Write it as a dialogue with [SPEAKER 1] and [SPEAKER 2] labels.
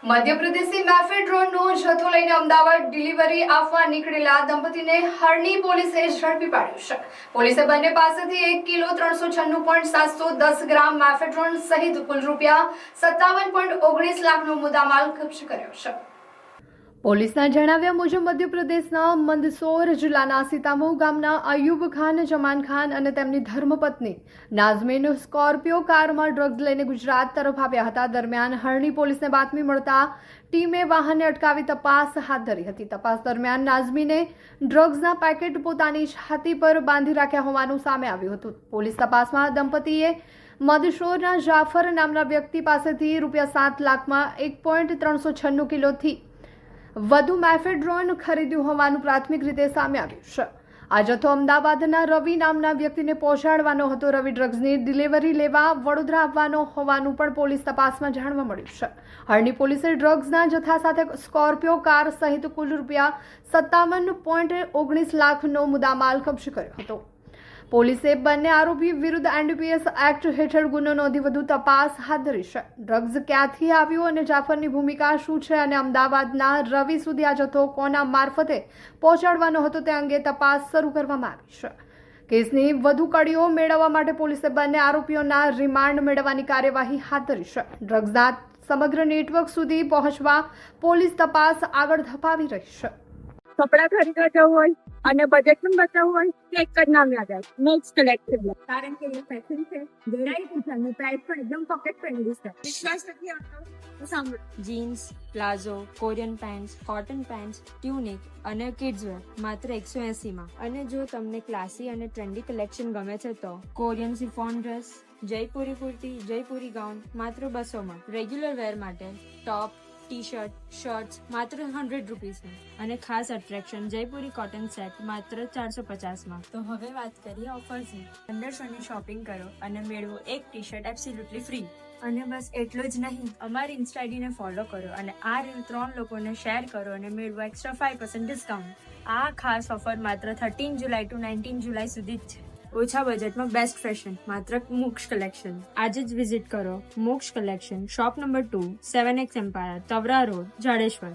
[SPEAKER 1] મધ્યપ્રદેશથી મેફેડ્રોનનો જથ્થો લઈને અમદાવાદ ડિલિવરી આપવા નીકળેલા દંપતીને હરણી પોલીસે ઝડપી પાડ્યું છે. પોલીસે બંને પાસેથી 1 કિલો 396.710 ગ્રામ મેફેડ્રોન સહિત કુલ રૂપિયા 57.19 લાખનો મુદ્દામાલ કબજે કર્યો છે. પોલીસના જણાવ્યા મુજબ મધ્યપ્રદેશના મંદસૌર જિલ્લાના સીતામઉ ગામના અયુબ ખાન, જમાન ખાન અને તેમની ધર્મપત્ની નાઝમીન સ્કોર્પિયો કારમાં ડ્રગ્સ લઈને ગુજરાત તરફ આવ્યા હતા. દરમિયાન હરણી પોલીસને બાતમી મળતા ટીમે વાહનને અટકાવી તપાસ હાથ ધરી હતી. તપાસ દરમિયાન નાઝમીને ડ્રગ્સના પેકેટ પોતાની છાતી પર બાંધી રાખ્યા હોવાનું સામે આવ્યું હતું. પોલીસ તપાસમાં દંપતીએ મંદસૌરના જાફર નામના વ્યક્તિ પાસેથી રૂપિયા 7 લાખમાં 1.396 કિલોથી વધુ મેફેડ્રોન ખરીદ્યું હોવાનું પ્રાથમિક રીતે સામે આવ્યું છે. આ જથ્થો અમદાવાદના રવિ નામના વ્યક્તિને પહોંચાડવાનો હતો. રવિ ડ્રગ્સની ડિલિવરી લેવા વડોદરા આવવાનો હોવાનું પણ પોલીસ તપાસમાં જાણવા મળ્યું છે. હરણી પોલીસે ડ્રગ્સના જથ્થા સાથે સ્કોર્પિયો કાર સહિત કુલ રૂપિયા 57.19 લાખનો મુદ્દામાલ કબજે કર્યો હતો. પોલીસે બંને આરોપી વિરુદ્ધ એનડીપીએસ એક્ટ હેઠળ ગુનો નોંધી વધુ તપાસ હાથ ધરી છે. ડ્રગ્સ ક્યાંથી આવ્યું અને જાફરની ભૂમિકા શું છે અને અમદાવાદના રવિ સુધી આ જથ્થો કોના મારફતે પહોંચાડવાનો હતો તે અંગે તપાસ શરૂ કરવામાં આવી છે. કેસની વધુ કડીઓ મેળવવા માટે પોલીસે બંને આરોપીઓના રિમાન્ડ મેળવવાની કાર્યવાહી હાથ ધરી છે. ડ્રગ્સના સમગ્ર નેટવર્ક સુધી પહોંચવા પોલીસ તપાસ આગળ ધપાવી રહી છે.
[SPEAKER 2] કપડા ખરીદવા જવું હોય અને બજેટ પણ બતાવવું હોય તો એક જ નામ યાદ આવે, મેક્સ કલેક્ટિવ. કારણ કે એ ફેશન છે, વેરાયટી છે અને પ્રાઇસ પણ એકદમ પોકેટ ફ્રેન્ડલી છે. વિશ્વાસ નથી આવતો તો સાંભળો.
[SPEAKER 3] Jeans, palazzo, Korean pants, cotton pants, tunic અને કિડ્સ વેર માત્ર 180 માં. અને જો તમને ક્લાસી અને ટ્રેન્ડી કલેક્શન ગમે છે તો Korean chiffon dress, Jaipuri kurti, Jaipuri gown માત્ર 200 માં. રેગ્યુલર વેર માટે ટોપ, ટી-શર્ટ, શર્ટ્સ માત્ર 100 રૂપીસમાં. અને ખાસ અટ્રેક્શન જયપુરી કોટન સેટ માત્ર 450 માં. તો હવે વાત કરીએ ઓફર્સની. 1500 ની શોપિંગ કરો અને મેળવો એક ટી-શર્ટ એબ્સોલ્યુટલી ફ્રી. અને બસ એટલું જ નહીં, અમારી ઇન્સ્ટા આઈડીને ફોલો કરો અને આ રીલ 3 લોકોને શેર કરો અને મેળવો એક્સ્ટ્રા 5% ડિસ્કાઉન્ટ. આ ખાસ ઓફર માત્ર 13 જુલાઈ ટુ 19 જુલાઈ સુધી જ છે. ઓછા બજેટમાં બેસ્ટ ફેશન માત્ર મોક્ષ કલેક્શન. આજે જ વિઝિટ કરો Moksh collection, shop number 2, 7X empire, Tavra road, Jadeshwar.